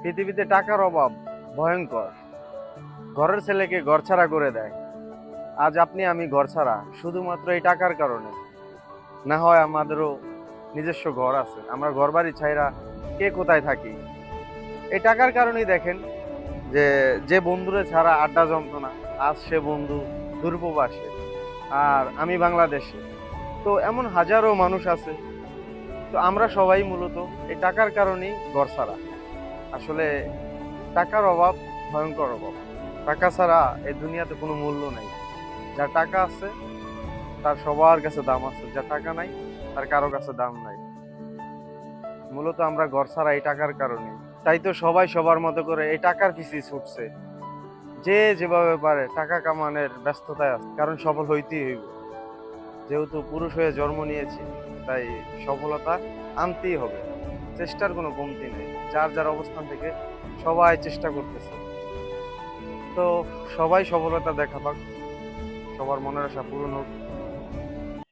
পৃথিবীতে টাকার অভাব ভয়ঙ্কর। ঘরের ছেলেকে ঘরছাড়া করে দেয়। আজ আপনি আমি ঘরছাড়া শুধুমাত্র এই টাকার কারণে। না হয় আমাদেরও নিজস্ব ঘর আছে, আমরা ঘর বাড়ি ছাইরা কে কোথায় থাকি। এই টাকার কারণেই দেখেন যে যে বন্ধুরে ছাড়া আড্ডা জমতো না, আজ সে বন্ধু দূরপ্রবাসে, আর আমি বাংলাদেশে। তো এমন হাজারো মানুষ আছে। তো আমরা সবাই মূলত এই টাকার কারণেই ঘরছাড়া। আসলে টাকার অভাব ভয়ঙ্কর অভাব। টাকা ছাড়া এই দুনিয়াতে কোনো মূল্য নাই। যার টাকা আছে তার সবার কাছে দাম আছে, যার টাকা নাই তার কারো কাছে দাম নাই। মূলত আমরা ঘর ছাড়া এই টাকার কারণে। তাই তো সবাই সবার মতো করে এই টাকার পিছিয়ে ছুটছে। যে যেভাবে পারে টাকা কামানোর ব্যস্ততায় আছে, কারণ সফল হইতেই হইব। যেহেতু পুরুষ হয়ে জন্ম নিয়েছি, তাই সফলতা আনতেই হবে। চেষ্টার কোনো কমতি নেই। যার যার অবস্থান থেকে সবাই চেষ্টা করতেছে। তো সবাই সফলতা দেখা পাক, সবার মনের আশা পূরণ হোক।